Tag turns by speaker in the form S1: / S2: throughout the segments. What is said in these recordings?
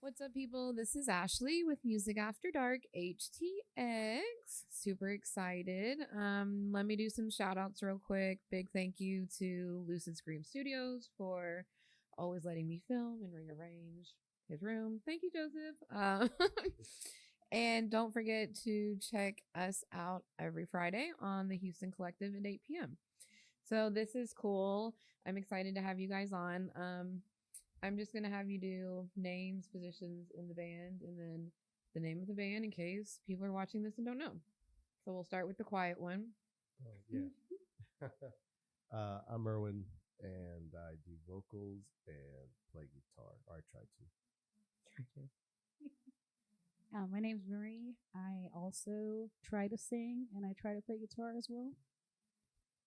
S1: What's up, people? This is Ashley with Music After Dark HTX. Super excited. Let me do some shout outs real quick. Big thank you to Lucid Scream Studios for always letting me film and rearrange his room. Thank you, Joseph. And don't forget to check us out every Friday on the Houston Collective at 8 p.m. So this is cool. I'm excited to have you guys on. I'm just going to have you do names, positions in the band, and then the name of the band in case people are watching this and don't know. So we'll start with the quiet one.
S2: Oh, yeah. I'm Erwin, and I do vocals and play guitar, or I try to.
S3: My name's Marie. I also try to sing, and I try to play guitar as well.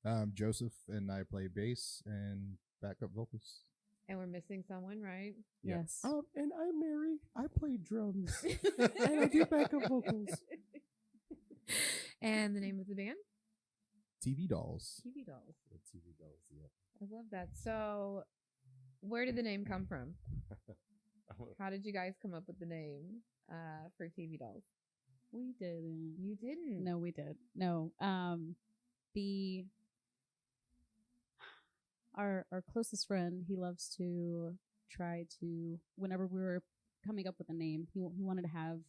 S4: I'm Joseph, and I play bass and backup vocals.
S1: And we're missing someone, right?
S4: Yeah.
S3: Yes.
S2: And I'm Mary. I play drums, and I do backup vocals.
S1: And the name of the band?
S4: TV Dolls.
S1: TV Dolls.
S2: The TV dolls, yeah.
S1: I love that. So where did the name come from? How did you guys come up with the name for TV Dolls?
S3: We didn't.
S1: You didn't?
S3: No, we did. No. Our closest friend, he loves to try to, whenever we were coming up with a name, he wanted to have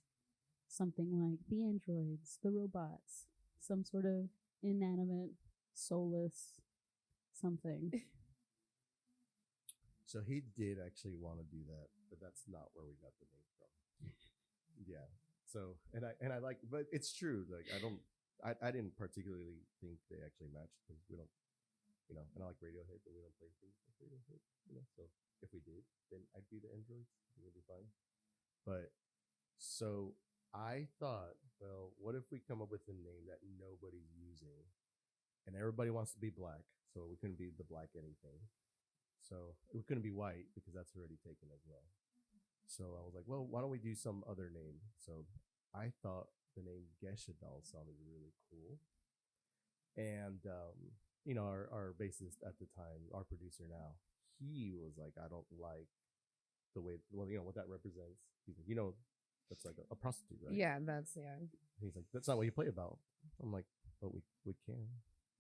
S3: something like the androids, the robots, some sort of inanimate, soulless something.
S2: So he did actually want to do that, but that's not where we got the name from. Yeah. So and I like, but it's true. Like I didn't particularly think they actually matched because we don't, and I like Radiohead, but we don't play things like Radiohead, So if we did, then I'd be the androids. It would be fine. But so I thought, well, what if we come up with a name that nobody's using, and everybody wants to be black, so we couldn't be the black anything. So we couldn't be white because that's already taken as well. So I was like, well, why don't we do some other name? So I thought the name Gesha Doll sounded really cool. And, our bassist at the time, our producer now, he was like, I don't like the way, what that represents. He's like, that's like a prostitute, right?
S1: Yeah, yeah.
S2: He's like, that's not what you play about. I'm like, but we can.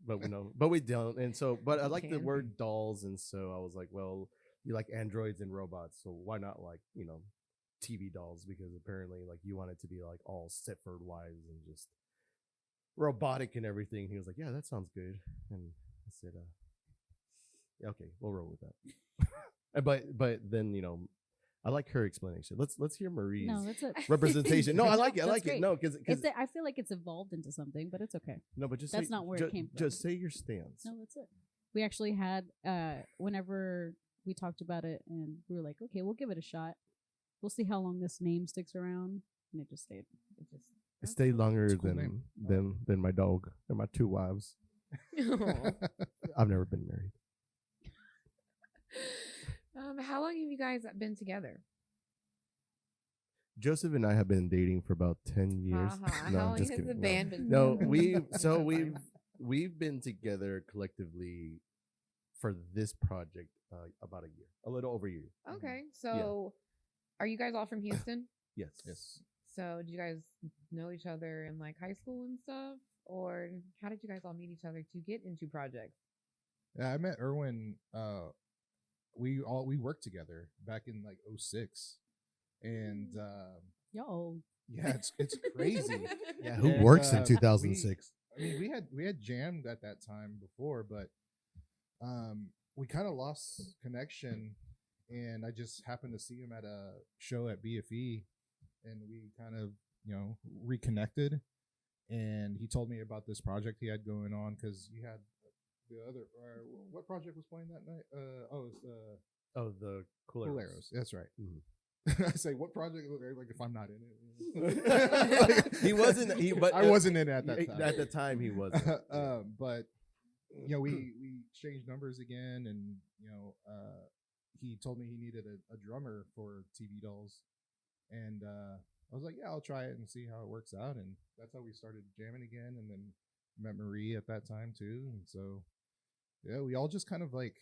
S2: But we know, but we don't. And so, but I like the word dolls. And so I was like, well, you like androids and robots. So why not like, TV dolls? Because apparently like you want it to be like all Stepford wives and just robotic and everything. He was like, yeah, that sounds good. And I said, yeah, okay, we'll roll with that. but then, I like her explanation. Let's hear Marie's representation. No, I like it. I like it. No, because
S3: I feel like it's evolved into something, but it's okay.
S2: No, but
S3: that's not where it came from.
S2: Just say your stance.
S3: No, that's it. We actually had whenever we talked about it, and we were like, okay, we'll give it a shot. We'll see how long this name sticks around, and it just stayed.
S2: It stayed longer
S4: cool
S2: than my dog and my 2 wives. I've never been married.
S1: How long have you guys been together?
S2: Joseph and I have been dating for about 10 years.
S1: No, how long has the band been
S2: together?
S1: No,
S2: we've been together collectively for this project about a year, a little over a year.
S1: Okay, so Are you guys all from Houston?
S2: Yes.
S1: So did you guys know each other in like high school and stuff? Or how did you guys all meet each other to get into projects?
S4: Yeah, I met Erwin. We worked together back in like 2006, and
S3: Yo.
S4: Yeah, it's crazy.
S2: Yeah, who works in 2006?
S4: We had jammed at that time before, but we kind of lost connection, and I just happened to see him at a show at BFE, and we kind of reconnected. And he told me about this project he had going on because he had the other. What project was playing that night?
S2: The Cool
S4: Arrows. That's right.
S2: Mm-hmm.
S4: I say, what project? Like, if I'm not in it,
S2: he wasn't. But
S4: I wasn't in it at that time.
S2: At the time, he wasn't.
S4: But we exchanged numbers again, and he told me he needed a drummer for TV Dolls, and I was like, yeah, I'll try it and see how it works out. And that's how we started jamming again. And then met Marie at that time too. And so, yeah, we all just kind of like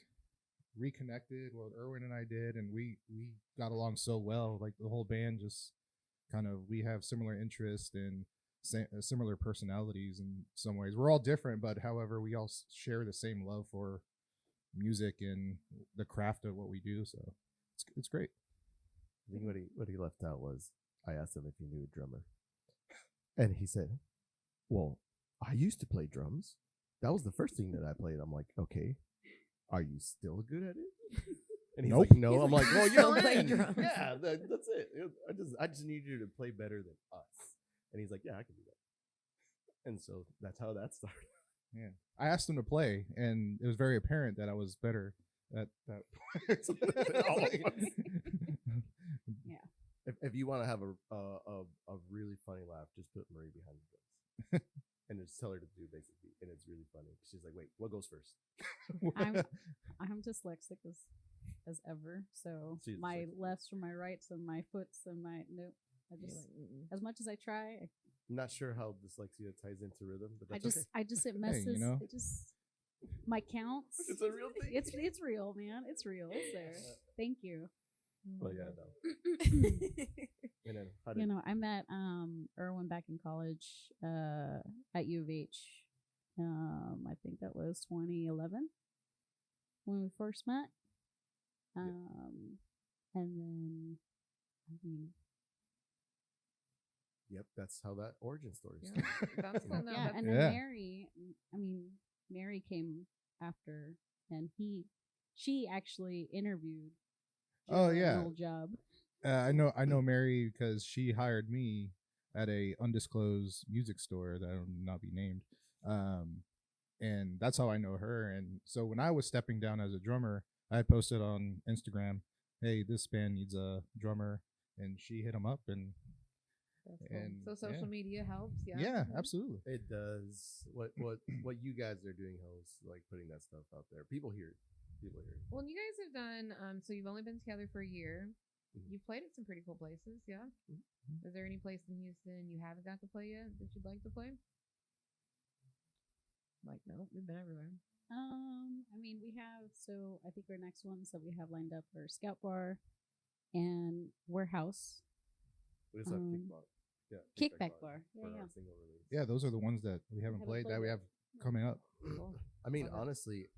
S4: reconnected. Well, Erwin and I did, and we got along so well. Like the whole band just kind of we have similar interests and similar personalities in some ways. We're all different, but however, we all share the same love for music and the craft of what we do. So it's great.
S2: I think what he left out was I asked him if he knew a drummer, and he said, "Well, I used to play drums. That was the first thing that I played." I'm like, "Okay, are you still good at it?" And he's
S4: Nope.
S2: like, "No."
S1: He's
S2: I'm
S1: like,
S2: like, "Well,
S1: "I
S2: you're
S1: still
S2: a
S1: play
S2: band.
S1: drums."
S2: Yeah, that's it. I just need you to play better than us." And he's like, "Yeah, I can do that." And so that's how that started.
S4: Yeah, I asked him to play, and it was very apparent that I was better at that.
S2: If you want to have a really funny laugh, just put Marie behind the drums, and just tell her to do basic beat, and it's really funny. She's like, "Wait, what goes first?"
S3: I'm dyslexic as ever. So
S2: She's
S3: my
S2: dyslexic.
S3: lefts from my rights and my foots and my nope. I
S1: You're
S3: just
S1: like, "Mm-mm."
S3: as much as I try,
S2: I'm not sure how dyslexia ties into rhythm, but
S3: I
S2: that's
S3: just
S2: okay.
S3: it messes.
S4: you know.
S3: It just my counts.
S2: It's a real thing.
S3: It's real, man. It's real. It's there. Thank you.
S2: Well, yeah, no. And then how did
S3: You know, I met Erwin back in college at U of H. I think that was 2011 when we first met. And then I mean,
S2: Yep, that's how that origin story
S1: Yeah,
S2: started.
S1: that's cool. No,
S3: yeah,
S1: that's-
S3: and then
S4: Yeah.
S3: Mary came after, and she actually interviewed.
S4: Oh,
S3: Joe at an
S4: yeah.
S3: old job.
S4: I know Mary because she hired me at a undisclosed music store that will not be named, and that's how I know her. And so when I was stepping down as a drummer, I had posted on Instagram, "Hey, this band needs a drummer," and she hit him up, and
S1: That's cool.
S4: And,
S1: So social
S4: yeah.
S1: media helps. Yeah.
S4: yeah,
S1: Mhm.
S4: absolutely.
S2: It does. What you guys are doing helps, like putting that stuff out there. People hear it. People hear it.
S1: Well, you guys have done. So you've only been together for a year.
S2: Mhm.
S1: You've played at some pretty cool places. Yeah.
S2: Mhm.
S1: Is there any place in Houston you haven't got to play yet that you'd like to play? Like, no, we've been everywhere.
S3: I mean, we have, so I think our next ones that we have lined up are Scout Bar and Warehouse.
S2: We just have
S3: Um,
S2: Kickback
S3: Kickback Bar.
S2: for
S3: Yeah,
S2: our
S3: yeah.
S2: single release.
S4: Yeah, those are the ones that we haven't played that we have coming up.
S1: Cool.
S2: I mean,
S1: Okay.
S2: honestly,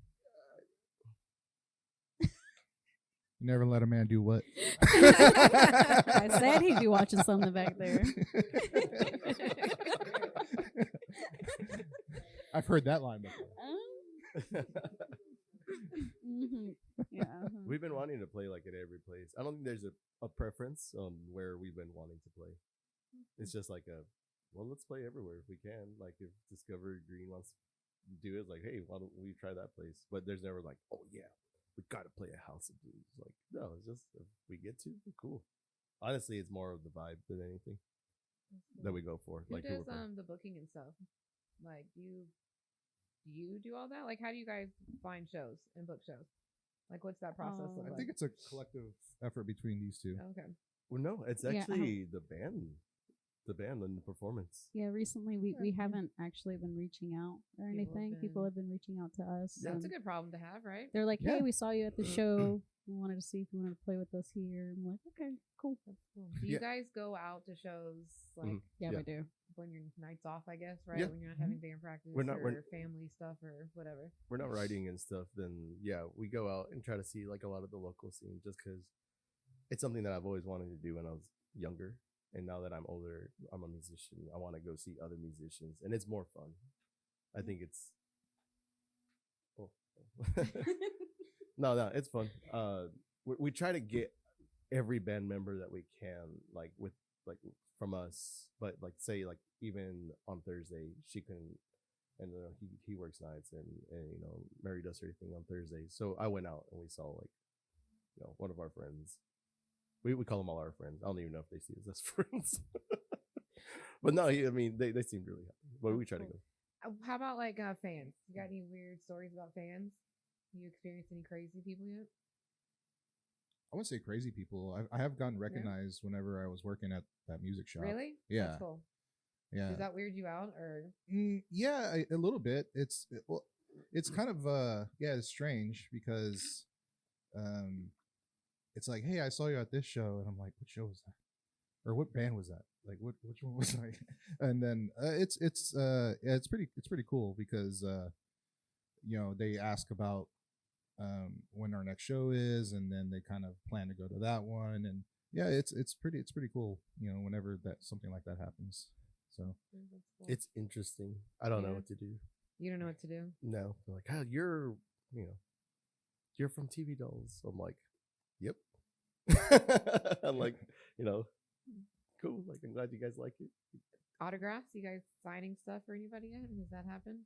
S4: You never let a man do what?
S3: I said he'd be watching something back there.
S4: I've heard that line before.
S3: Yeah.
S2: we've been wanting to play like at every place. I don't think there's a preference on where we've been wanting to play. It's just like let's play everywhere if we can. Like if Discovery Green wants to do it, it's like, hey, why don't we try that place? But there's never like, oh yeah, we got to play a House of Blues. Like, no, it's just if we get to, cool. Honestly, it's more of the vibe than anything that we go for.
S1: Who
S2: Like, who
S1: does
S2: we're playing.
S1: the booking and stuff? Like, do you do all that? Like, how do you guys find shows and book shows? Like, what's that process look
S3: Oh.
S4: I
S1: like?
S4: think it's a collective effort between these two.
S1: Okay.
S2: Well, no, it's
S3: Yeah,
S2: actually the band and the performance.
S3: Yeah, recently we
S1: Okay.
S3: haven't actually been reaching out or
S1: People have
S3: anything. People
S1: been-
S3: have been reaching out to us.
S1: That's a
S3: and
S1: good problem to have, right?
S3: They're like, hey,
S4: Yeah.
S3: we saw you at the show. We wanted to see if you wanted to play with us here. I'm like, okay, cool.
S1: That's cool. Do you
S2: Yeah.
S1: guys go out to shows like
S2: Mhm.
S3: Yeah,
S2: Yeah.
S3: we do.
S1: when your nights off, I guess, right?
S2: Yeah.
S1: When you're not having band practice
S2: We're not-
S1: or
S2: we're-
S1: family stuff or whatever.
S2: We're not writing and stuff, then yeah, we go out and try to see like a lot of the local scene just because it's something that I've always wanted to do when I was younger. And now that I'm older, I'm a musician. I want to go see other musicians, and it's more fun. I think it's. Oh. No, it's fun. We try to get every band member that we can, like from us, but like say like even on Thursday she can, and he works nights, and Mary does her thing on Thursday. So I went out and we saw like one of our friends. We call them all our friends. I don't even know if they see us as friends. But no, I mean they seem really happy. But we try to go.
S1: How about like fans? You got any weird stories about fans? You experienced any crazy people yet?
S4: I wouldn't say crazy people. I have gotten recognized whenever I was working at that music shop.
S1: Really?
S4: Yeah.
S1: That's cool.
S4: Yeah.
S1: Does that weird you out or?
S4: Yeah, a little bit. It's kind of it's strange because it's like, hey, I saw you at this show, and I'm like, what show was that? Or what band was that? Like, which one was I? And then it's pretty cool because they ask about when our next show is, and then they kind of plan to go to that one, and yeah, it's pretty cool. Whenever that something like that happens. So
S1: That's cool.
S2: It's interesting. I don't know
S1: Yeah.
S2: what to do.
S1: You don't know what to do.
S2: No, they're like, oh, you're from TV Dolls. I'm like, yep. I'm like, cool. Like, I'm glad you guys like it.
S1: Autographs? You guys signing stuff for anybody yet? Has that happened?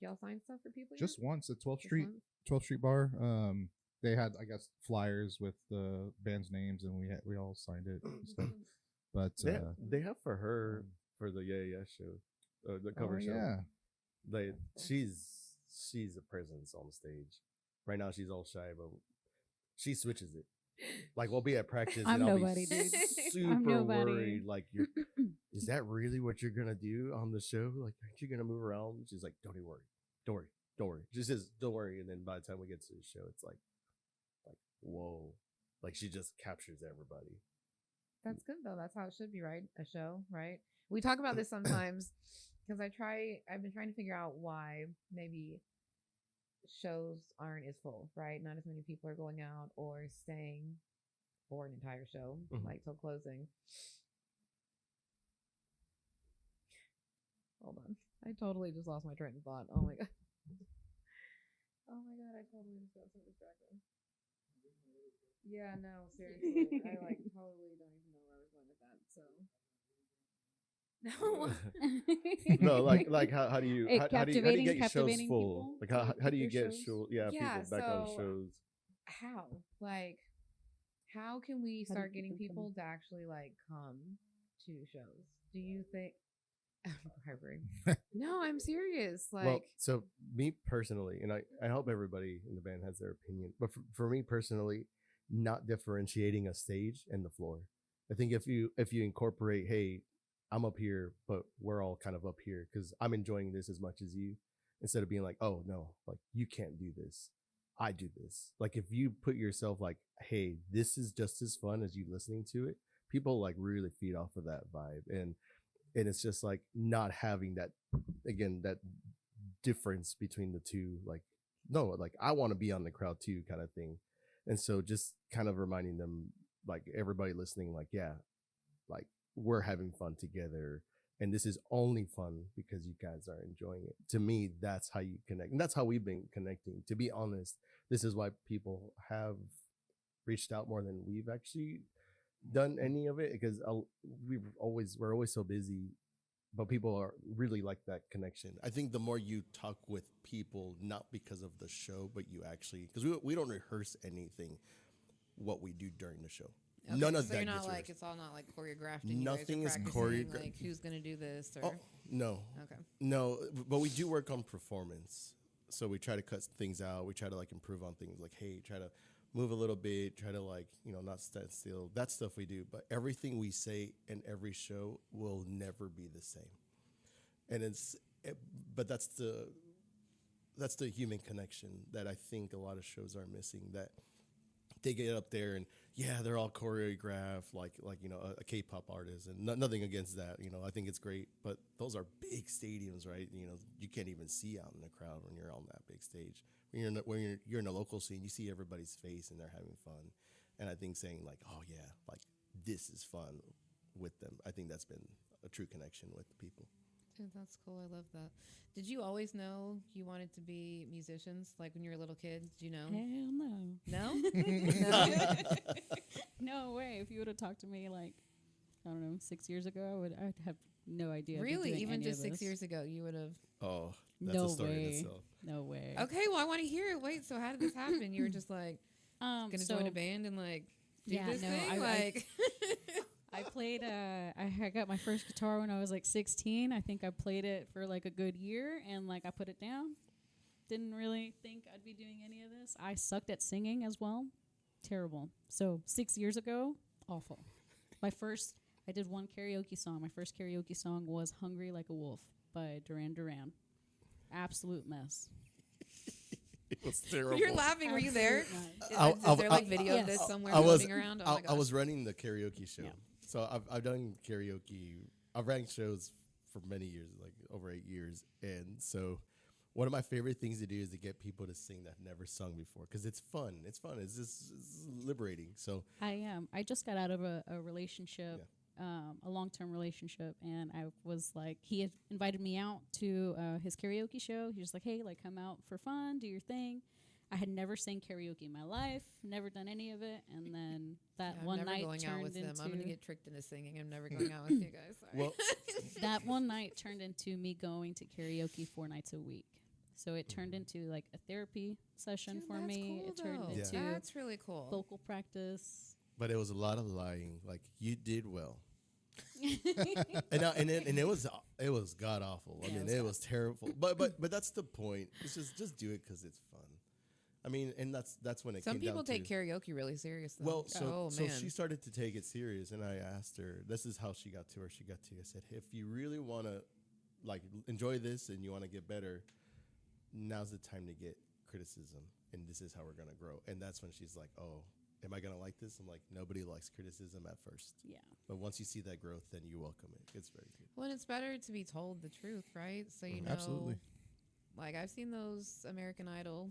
S1: Y'all sign stuff for people
S4: just
S1: yet?
S4: once at 12th
S1: Just
S4: Street,
S1: once?
S4: 12th Street Bar. They had, I guess, flyers with the band's names, and we all signed it and stuff. But
S2: They have for her for the Yeah show, the cover show.
S4: Yeah,
S2: She's a presence on stage. Right now she's all shy, but she switches it. Like, we'll be at practice
S3: I'm
S2: and I'll
S3: nobody,
S2: be
S3: dude.
S2: super
S3: I'm nobody.
S2: worried. Like, is that really what you're gonna do on the show? Like, aren't you gonna move around? She's like, don't worry. She says, don't worry. And then by the time we get to the show, it's like whoa, like she just captures everybody.
S1: That's good though. That's how it should be, right? A show, right? We talk about this sometimes because I've been trying to figure out why maybe shows aren't as full, right? Not as many people are going out or staying for an entire show, like till closing. Hold on. I totally just lost my train of thought. Oh my god. Oh my god, I totally just got so distracted. Yeah, no, seriously. I totally don't even know where I was going with that. So
S2: No, like how do you how do you get your shows full?
S3: Captivating
S2: Like
S3: people
S2: how do you
S3: with your
S2: get
S3: shows?
S2: people back on
S1: so
S2: shows?
S1: how can we
S3: How do
S1: start
S3: you
S1: getting
S3: keep them
S1: people to actually come to shows? Do you think Harvard? No, I'm serious.
S2: Well, so me personally, and I hope everybody in the band has their opinion, but for me personally, not differentiating a stage and the floor. I think if you incorporate, hey, I'm up here, but we're all kind of up here because I'm enjoying this as much as you, instead of being like, oh no, like you can't do this, I do this. Like if you put yourself like, hey, this is just as fun as you listening to it, people like really feed off of that vibe, and it's just like not having that, again, that difference between the two. Like, no, like I want to be on the crowd too, kind of thing. And so just kind of reminding them, like everybody listening, like, yeah, like we're having fun together. And this is only fun because you guys are enjoying it. To me, that's how you connect. And that's how we've been connecting. To be honest, this is why people have reached out more than we've actually done any of it, because we're always so busy, but people are really like that connection.
S5: I think the more you talk with people, not because of the show, but you actually, because we don't rehearse anything, what we do during the show.
S1: Okay,
S5: None of
S1: so
S5: that
S1: you're not
S5: gets
S1: like
S5: rehearsed.
S1: it's all not like choreographed. And
S5: Nothing
S1: you
S5: is
S1: guys are practicing,
S5: choreographed.
S1: Like who's gonna do this? Or
S5: Oh, no.
S1: okay,
S5: No, but we do work on performance. So we try to cut things out. We try to like improve on things, like, hey, try to move a little bit, try to like, not stand still. That stuff we do. But everything we say in every show will never be the same. And but that's the human connection that I think a lot of shows are missing, that they get up there and yeah, they're all choreographed like a K-pop artist, and nothing against that. I think it's great, but those are big stadiums, right? You can't even see out in the crowd when you're on that big stage. When you're in a local scene, you see everybody's face and they're having fun. And I think saying like, oh yeah, like this is fun with them, I think that's been a true connection with the people.
S1: yeah, that's cool. I love that. Did you always know you wanted to be musicians? Like when you were a little kid, did you know?
S3: Hell no.
S1: No,
S3: No. No way. If you would have talked to me like, I don't know, 6 years ago, I'd have no idea. I'd be
S1: really?
S3: doing
S1: Even
S3: any
S1: just
S3: of
S1: 6
S3: this.
S1: years ago, you would have.
S5: Oh, that's
S3: No
S5: a story in
S3: way.
S5: itself.
S3: No way.
S1: Okay, well, I want to hear it. Wait, so how did this happen? You were just like gonna join a band and like do
S3: yeah,
S1: this
S3: no,
S1: thing,
S3: I played. I got my first guitar when I was like 16. I think I played it for like a good year, and like I put it down. Didn't really think I'd be doing any of this. I sucked at singing as well. Terrible. So 6 years ago, awful. I did one karaoke song. My first karaoke song was "Hungry Like a Wolf" by Duran Duran. Absolute mess.
S5: It was terrible.
S1: You're laughing. Were you there?
S3: Absolute night.
S1: Is there like video of
S3: yes.
S1: this somewhere
S5: I was
S1: floating around? Oh my
S5: I was
S1: gosh.
S5: running the karaoke show,
S3: Yeah.
S5: so I've done karaoke. I've ran shows for many years, like over 8 years, and so one of my favorite things to do is to get people to sing that have never sung before because it's fun. It's fun. It's liberating. So
S3: I just got out of a relationship, a long-term relationship, and I was like, he had invited me out to his karaoke show. He was like, hey, like come out for fun, do your thing. I had never sang karaoke in my life, never done any of it, and then that
S1: I'm
S3: one
S1: never
S3: night
S1: going out with
S3: turned
S1: them.
S3: into
S1: I'm gonna get tricked into singing. I'm never going out with you guys. Sorry.
S5: well,
S3: that one night turned into me going to karaoke 4 nights a week. So it turned into like a therapy session
S1: Dude,
S3: for
S1: that's
S3: me.
S1: cool,
S3: It turned
S1: though.
S3: into
S1: That's really cool.
S3: vocal practice.
S5: but it was a lot of lying. Like you did well. and it was god awful. I
S3: Yeah,
S5: mean,
S3: it was
S5: it was terrible. But that's the point. It's just do it because it's fun. I mean, and that's when it.
S1: Some
S5: came
S1: people
S5: down
S1: take
S5: to,
S1: karaoke really serious. Though.
S5: Well, so
S1: man.
S5: she started to take it serious, and I asked her. This is how she got to where she got to. I said, if you really want to, like, enjoy this and you want to get better, now's the time to get criticism, and this is how we're gonna grow. And that's when she's like, oh. Am I gonna like this? I'm like, nobody likes criticism at first,
S3: Yeah.
S5: but once you see that growth, then you welcome it. It's very good.
S1: Well, and it's better to be told the truth, right? So you know.
S4: Absolutely.
S1: Like I've seen those American Idol.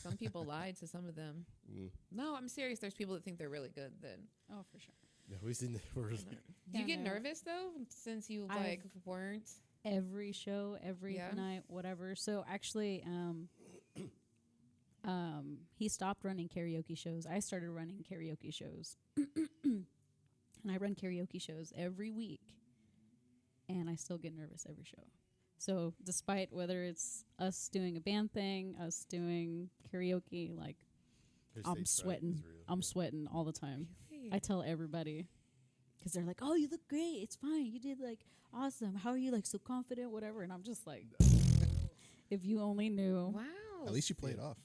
S1: Some people lied to some of them.
S5: Mm.
S1: No, I'm serious. There's people that think they're really good. Then
S3: Oh, for sure.
S5: Yeah, we've seen.
S1: do
S3: Yeah,
S1: you get
S3: no.
S1: nervous though, since you
S3: I've-
S1: like weren't?
S3: Every show, every
S1: Yeah.
S3: night, whatever. So actually, he stopped running karaoke shows. I started running karaoke shows, and I run karaoke shows every week, and I still get nervous every show. So despite whether it's us doing a band thing, us doing karaoke, like I'm sweating. I'm sweating all the time. I tell everybody because they're like, "Oh, you look great. It's fine. You did like awesome. How are you like so confident? Whatever." And I'm just like, if you only knew.
S1: Wow.
S4: At least you play it off.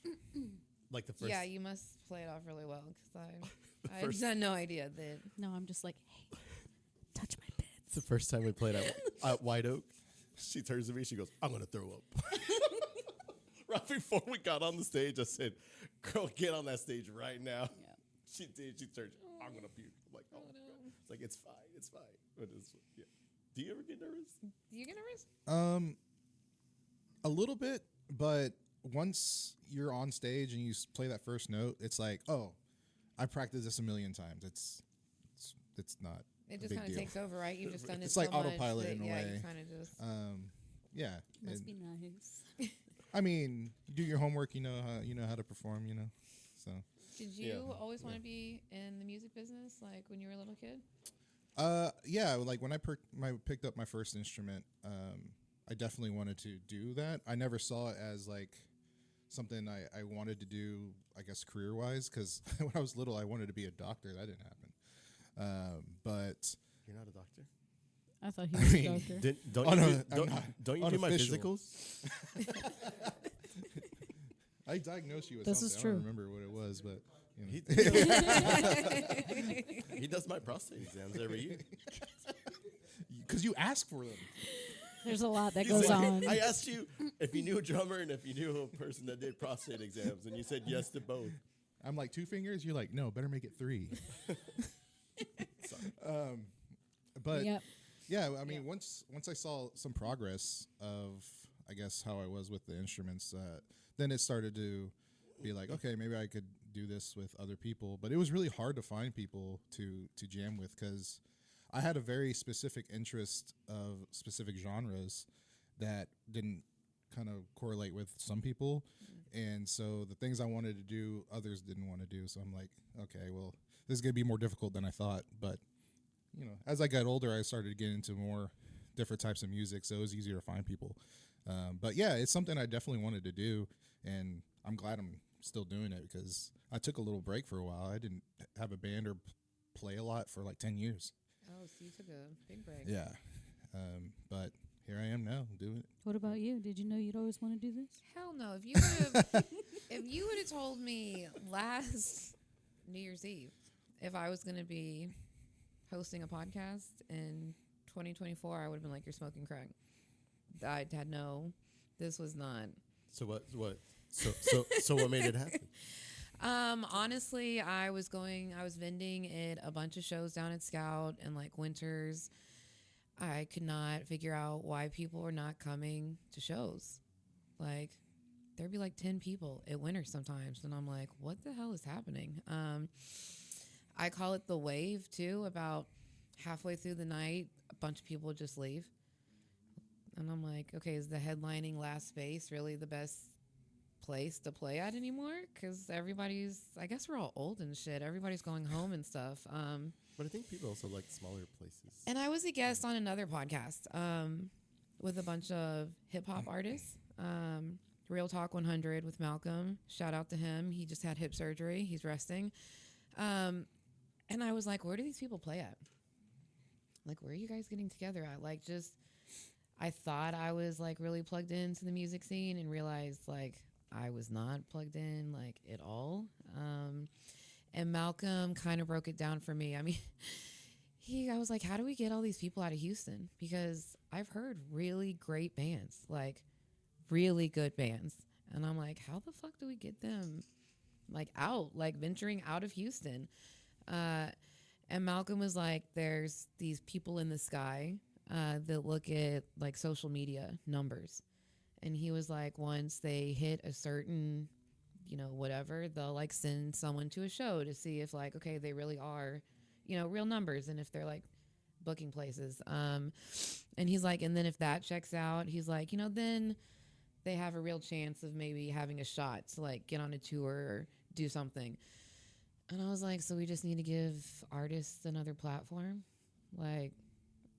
S5: Like the first.
S1: Yeah, you must play it off really well because I
S5: first-
S1: had no idea that.
S3: No, I'm just like, hey, touch my bits.
S5: It's the first time we played at White Oak. She turns to me. She goes, "I'm gonna throw up." Right before we got on the stage, I said, "Girl, get on that stage right now."
S3: Yeah.
S5: She did. She turned. I'm gonna puke. I'm like, "Oh my god!" It's like it's fine. It's fine. But it's, yeah. Do you ever get nervous?
S1: Do you get nervous?
S4: A little bit, but once you're on stage and you play that first note, it's like, oh, I practiced this a million times. It's not.
S1: It
S4: a
S1: just
S4: big
S1: kind of
S4: deal.
S1: takes over, right? You've just done it
S4: It's
S1: so
S4: like
S1: much
S4: autopilot
S1: that,
S4: in a
S1: yeah,
S4: way.
S1: you kind of just.
S4: Yeah.
S3: Must
S4: and-
S3: be nice.
S4: I mean, you do your homework. You know how to perform. So.
S1: Did you
S5: Yeah.
S1: always want to be in the music business, like when you were a little kid?
S4: Yeah, like when I picked up my first instrument, I definitely wanted to do that. I never saw it as like something I wanted to do, I guess, career-wise, because when I was little, I wanted to be a doctor. That didn't happen. But
S5: You're not a doctor.
S3: I thought he was
S4: mean,
S3: a doctor.
S5: Don't
S4: Oh,
S5: you
S4: no,
S5: do,
S4: I'm
S5: don't,
S4: not.
S5: don't you do my
S4: Unofficial.
S5: physicals?
S4: I diagnosed you with
S3: This is
S4: something. I don't
S3: true.
S4: remember what it was, but
S5: He, he does my prostate exams every year.
S4: because you ask for them.
S3: There's a lot that
S5: He
S3: goes
S5: said-
S3: on.
S5: I asked you if you knew a drummer and if you knew a person that did prostate exams, and you said yes to both.
S4: I'm like 2 fingers. You're like, no, better make it 3. But
S3: Yep.
S4: yeah, I mean, once I saw some progress of, I guess, how I was with the instruments, then it started to be like, okay, maybe I could do this with other people. But it was really hard to find people to jam with because I had a very specific interest of specific genres that didn't kind of correlate with some people. And so the things I wanted to do, others didn't want to do. So I'm like, okay, well, this is going to be more difficult than I thought. But as I got older, I started to get into more different types of music, so it was easier to find people. But yeah, it's something I definitely wanted to do, and I'm glad I'm still doing it because I took a little break for a while. I didn't have a band or play a lot for like 10 years.
S1: Oh, so you took a big break.
S4: Yeah, but here I am now doing it.
S3: What about you? Did you know you'd always want to do this?
S1: Hell no! If you would have, if you would have told me last New Year's Eve if I was going to be hosting a podcast in 2024, I would have been like, "You're smoking crack." I had no. This was not.
S5: So what? So what made it happen?
S1: Honestly, I was vending at a bunch of shows down at Scout and like Winters. I could not figure out why people were not coming to shows. Like, there'd be like 10 people at Winters sometimes. And I'm like, what the hell is happening? I call it the wave too. About halfway through the night, a bunch of people would just leave. And I'm like, okay, is the headlining last space really the best place to play at anymore? Because I guess we're all old and shit. Everybody's going home and stuff.
S5: But I think people also like smaller places.
S1: And I was a guest on another podcast with a bunch of hip hop artists. Real Talk 100 with Malcolm. Shout out to him. He just had hip surgery. He's resting. And I was like, where do these people play at? Like, where are you guys getting together at? Like, just, I thought I was like really plugged into the music scene and realized like I was not plugged in like at all. And Malcolm kind of broke it down for me. I mean, I was like, how do we get all these people out of Houston? Because I've heard really great bands, like really good bands. And I'm like, how the fuck do we get them like out, like venturing out of Houston? And Malcolm was like, there's these people in the sky that look at like social media numbers. And he was like, once they hit a certain, whatever, they'll like send someone to a show to see if like, okay, they really are, real numbers. And if they're like booking places. And he's like, and then if that checks out, he's like, then they have a real chance of maybe having a shot to like get on a tour or do something. And I was like, so we just need to give artists another platform? Like,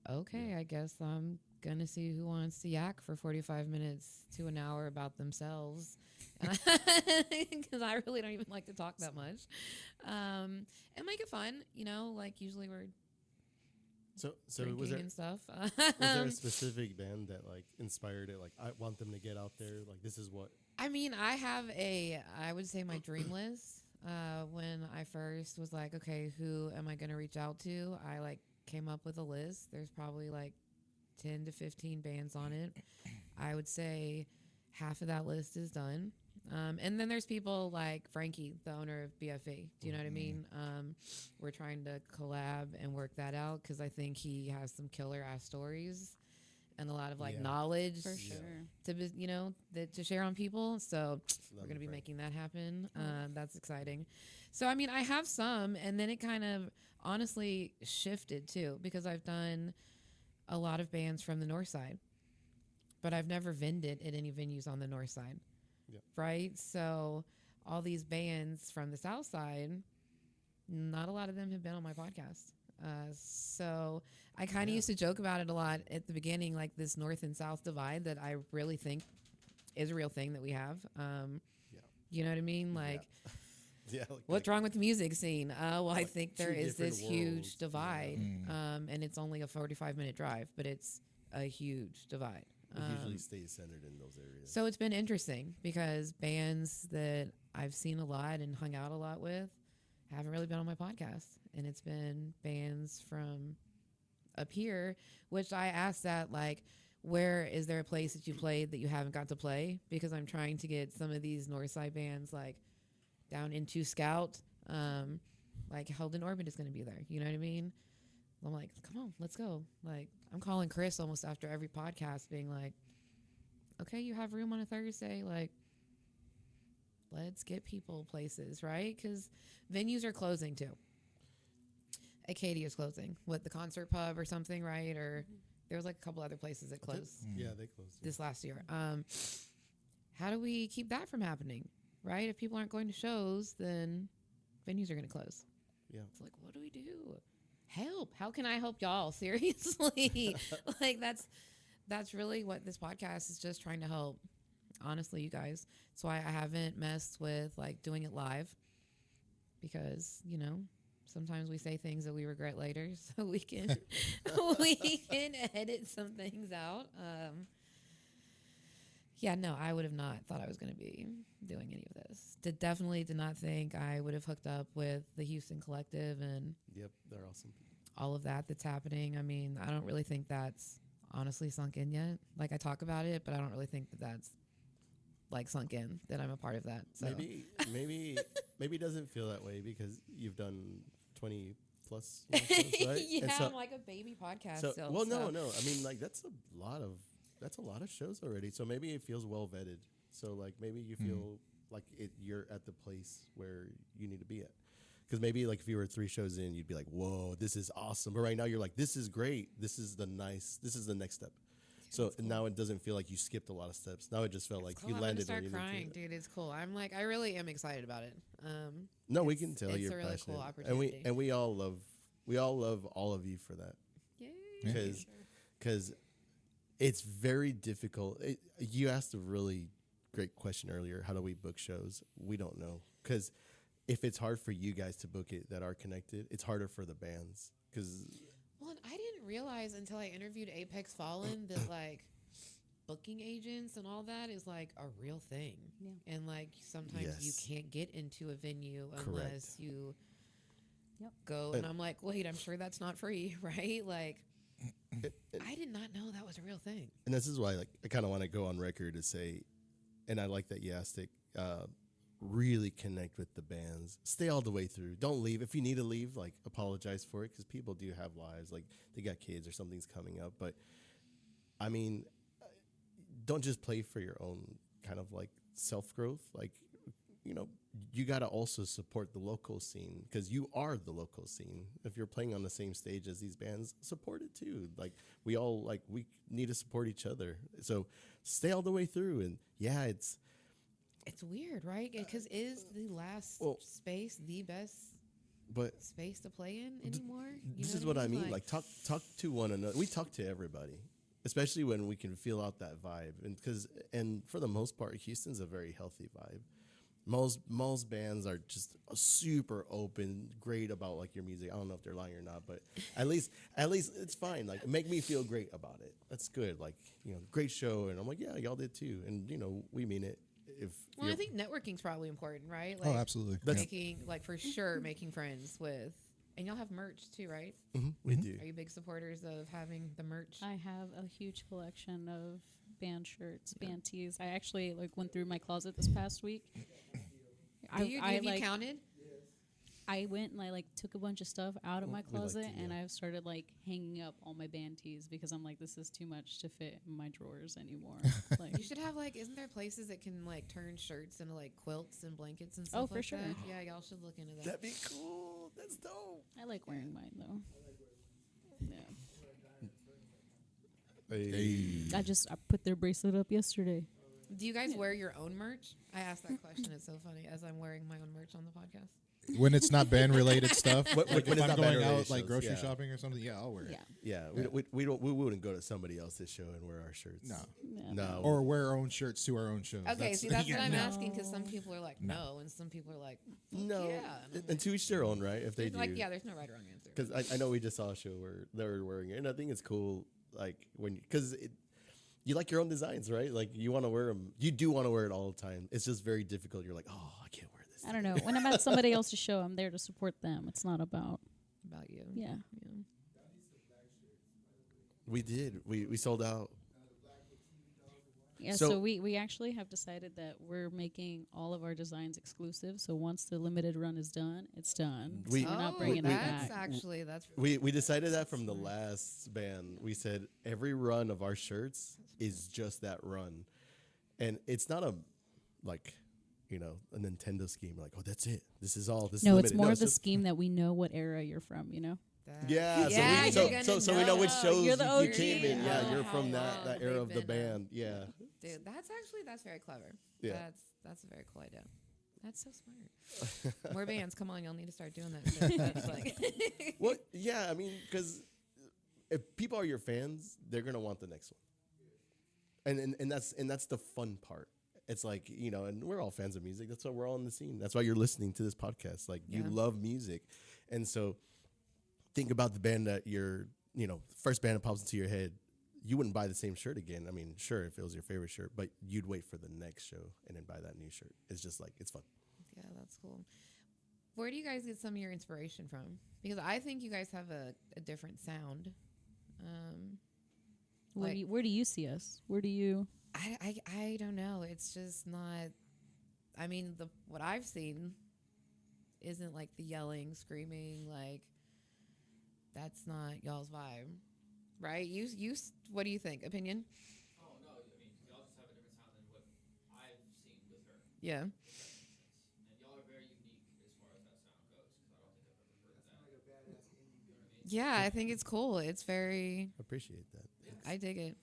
S1: okay, I guess I'm going to see who wants to yak for 45 minutes to an hour about themselves. Because I really don't even like to talk that much. And make it fun, like usually we're
S5: So
S1: drinking
S5: was there
S1: and stuff.
S5: was there a specific band that like inspired it? Like, I want them to get out there. Like, this is what.
S1: I mean, I would say my dream list. When I first was like, okay, who am I going to reach out to? I like came up with a list. There's probably like 10 to 15 bands on it. I would say half of that list is done. And then there's people like Frankie, the owner of BFE. Do you know what I mean? We're trying to collab and work that out because I think he has some killer ass stories and a lot of like knowledge
S3: For sure.
S1: to share on people. So we're going to be making that happen. That's exciting. So, I mean, I have some, and then it kind of honestly shifted too, because I've done a lot of bands from the North Side, but I've never vended at any venues on the North Side.
S5: Yep.
S1: Right. So all these bands from the South Side, not a lot of them have been on my podcast. So I kind of used to joke about it a lot at the beginning, like this North and South divide that I really think is a real thing that we have. You know what I mean? Like,
S5: like,
S1: what's wrong with the music scene? Well, I think there
S5: two
S1: is this
S5: different
S1: huge
S5: worlds,
S1: divide, and it's only a 45-minute drive, but it's a huge divide.
S5: It usually stays centered in those areas.
S1: So it's been interesting because bands that I've seen a lot and hung out a lot with haven't really been on my podcast. And it's been bands from up here, which I asked that, like, where is there a place that you played that you haven't got to play? Because I'm trying to get some of these Northside bands, like, down into Scout. Like, Held in Orbit is going to be there. You know what I mean? I'm like, come on, let's go. Like, I'm calling Chris almost after every podcast being like, okay, you have room on a Thursday. Like, let's get people places, right? Because venues are closing too. Acadia is closing. What, the Concert Pub or something, right? Or there was like a couple other places that closed.
S5: Yeah, they closed
S1: this last year. How do we keep that from happening, right? If people aren't going to shows, then venues are going to close.
S5: Yeah.
S1: It's like, what do we do? Help. How can I help y'all? Seriously. Like, that's really what this podcast is, just trying to help. Honestly, you guys. That's why I haven't messed with like doing it live, because, sometimes we say things that we regret later, so we can edit some things out. Yeah, no, I would have not thought I was going to be doing any of this. Definitely did not think I would have hooked up with the Houston Collective and
S5: Yep, they're awesome people.
S1: all of that's happening. I mean, I don't really think that's honestly sunk in yet. Like, I talk about it, but I don't really think that's like sunk in that I'm a part of that. So
S5: Maybe it doesn't feel that way because you've done 20 plus shows, right?
S1: yeah,
S5: And so,
S1: I'm like a baby podcast.
S5: so
S1: still,
S5: well,
S1: so.
S5: no. I mean, like that's a lot of shows already. So maybe it feels well vetted. So like maybe you feel like you're at the place where you need to be at. Because maybe like if you were 3 shows in, you'd be like, "Whoa, this is awesome!" But right now, you're like, "This is great. This is the next step." So now it doesn't feel like you skipped a lot of steps. Now it just felt like you
S1: I'm
S5: landed
S1: gonna
S5: where you
S1: start
S5: needed
S1: crying,
S5: to.
S1: dude. It's cool. I'm like, I really am excited about it.
S5: No, we can tell
S1: it's
S5: you're
S1: a really
S5: passionate,
S1: cool opportunity.
S5: and we all love all of you for that.
S1: Yay!
S5: Because it's very difficult. You asked a really great question earlier. How do we book shows? We don't know. Because if it's hard for you guys to book it that are connected, it's harder for the bands. Because
S1: Well, and I didn't realize until I interviewed Apex Fallen that like booking agents and all that is like a real thing.
S3: Yeah.
S1: And like sometimes you
S5: Yes.
S1: can't get into a venue
S5: Correct.
S1: unless you
S3: Yep.
S1: go. And I'm like, wait, I'm sure that's not free, right? Like, I did not know that was a real thing.
S5: and this is why like I kind of want to go on record to say, and I like that you asked it. Really connect with the bands. Stay all the way through. Don't leave. If you need to leave, like apologize for it because people do have lives. Like they got kids or something's coming up. But I mean, don't just play for your own kind of like self growth. Like you got to also support the local scene because you are the local scene. If you're playing on the same stage as these bands, support it too. Like we need to support each other. So stay all the way through. And yeah, it's
S1: weird, right? Because is the last space the best
S5: but
S1: space to play in anymore?
S5: This is what I mean. Like talk to one another. We talk to everybody, especially when we can feel out that vibe. And for the most part, Houston's a very healthy vibe. Most bands are just super open, great about like your music. I don't know if they're lying or not, but at least it's fine. Like make me feel great about it. That's good. Like great show, and I'm like, yeah, y'all did too, and we mean it.
S1: I think networking's probably important, right?
S4: Oh, absolutely.
S1: Making friends with, and y'all have merch too, right?
S5: We do.
S1: Are you big supporters of having the merch?
S3: I have a huge collection of band shirts, band tees. I actually went through my closet this past week.
S1: Have you counted?
S3: I went and I took a bunch of stuff out of my closet and I've started hanging up all my band tees because I'm like, this is too much to fit in my drawers anymore.
S1: You should have isn't there places that can turn shirts into quilts and blankets and stuff?
S3: Oh, for sure.
S1: That? Yeah, y'all should look into that.
S5: That'd be cool. That's dope.
S3: I like wearing mine though. Yeah.
S5: Hey.
S3: I put their bracelet up yesterday.
S1: Do you guys wear your own merch? I asked that question. It's so funny as I'm wearing my own merch on the podcast.
S4: When it's not band related stuff,
S5: When
S4: if
S5: it's
S4: I'm
S5: not
S4: going
S5: band-related
S4: out
S5: shows,
S4: grocery
S5: yeah.
S4: shopping or something, I'll wear it.
S3: Yeah.
S5: Yeah, we wouldn't go to somebody else's show and wear our shirts.
S4: No.
S3: Yeah.
S5: No.
S4: Or wear our own shirts to our own shows.
S1: Okay, see, that's what I'm
S3: No.
S1: asking because some people are like, no, and some people are like,
S5: No.
S1: yeah.
S5: And to each their own, right? If they do.
S1: There's no right or wrong answer.
S5: Because I know we just saw a show where they were wearing it, and I think it's cool. Because you like your own designs, right? Like you want to wear them. You do want to wear it all the time. It's just very difficult. You're like, oh, I can't wear this.
S3: I don't know. When I'm at somebody else's show, I'm there to support them. It's not about
S1: you.
S3: Yeah.
S5: We did. We sold out.
S3: Yeah,
S5: So-
S3: so we actually have decided that we're making all of our designs exclusive. So once the limited run is done, it's done.
S5: We-
S3: So we're not bringing it
S1: that's
S3: back.
S1: that's
S5: We decided that from the last band. We said every run of our shirts is just that run, and it's not a a Nintendo scheme. Like, oh, that's it. This is all. This
S3: No,
S5: is
S3: it's
S5: limited.
S3: more of the
S5: just-
S3: scheme that we know what era you're from.
S5: Yeah,
S1: Yeah,
S5: so
S1: you're
S5: so
S1: gonna
S5: we know which
S1: know.
S5: shows
S3: You're the
S5: you
S3: OG.
S5: came in. Yeah,
S1: Oh,
S5: you're
S1: how
S5: from
S1: long
S5: that era of
S1: they've
S5: the
S1: been
S5: band. Yeah.
S1: Dude, that's very clever.
S5: Yeah.
S1: That's a very cool idea. That's so smart. More bands, come on, y'all need to start doing that shit. That's
S5: Well, yeah, I mean, because if people are your fans, they're gonna want the next one, and that's the fun part. It's and we're all fans of music. That's why we're all in the scene. That's why you're listening to this podcast. You
S1: Yeah.
S5: love music, and so think about the band that you're, first band that pops into your head. You wouldn't buy the same shirt again. I mean, sure, if it was your favorite shirt, but you'd wait for the next show and then buy that new shirt. It's just it's fun.
S1: Yeah, that's cool. Where do you guys get some of your inspiration from? Because I think you guys have a different sound. Like,
S3: Where do you see us? Where do you?
S1: I don't know. It's just not. I mean, what I've seen isn't like the yelling, screaming. Like, that's not y'all's vibe, right? What do you think? Opinion?
S6: Oh no, I mean y'all just have a different sound than what I've seen with her.
S1: Yeah.
S6: If that makes sense. And y'all are very unique as far as that sound goes, because I don't think I've ever heard that. Like a badass indie. You know what I mean?
S1: Yeah, I think it's cool. It's very.
S5: Appreciate that.
S1: I dig it.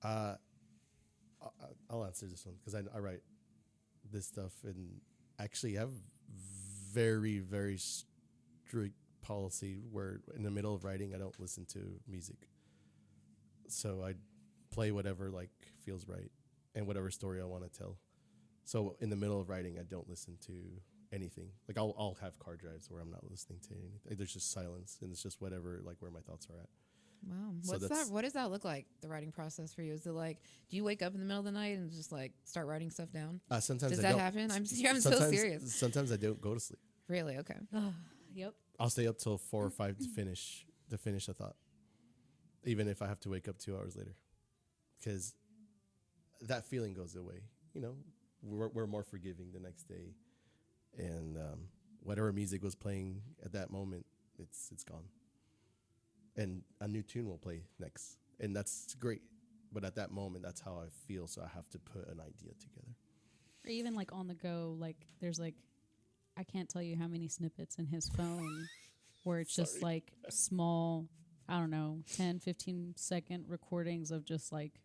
S5: I'll answer this one because I write this stuff and actually have very, very strict policy where in the middle of writing, I don't listen to music. So I play whatever like feels right and whatever story I want to tell. So in the middle of writing, I don't listen to anything. Like I'll have car drives where I'm not listening to anything. Like, there's just silence and it's just whatever, like where my thoughts are at.
S1: Wow.
S5: So
S1: What's that? What does that look like? The writing process for you? Is it like, do you wake up in the middle of the night and just like start writing stuff down?
S5: Sometimes
S1: Does
S5: I
S1: that
S5: don't.
S1: happen? I'm so
S5: Sometimes-
S1: serious.
S5: Sometimes I don't go to sleep.
S1: Really? Okay.
S3: Yep.
S5: I'll stay up till 4 or 5 to finish a thought, even if I have to wake up 2 hours later, because that feeling goes away. You know, we're more forgiving the next day, and whatever music was playing at that moment, it's gone, and a new tune will play next, and that's great. But at that moment, that's how I feel, so I have to put an idea together.
S3: Or even like on the go, like there's like, I can't tell you how many snippets in his phone where it's just like small, I don't know, 10, 15 second recordings of just like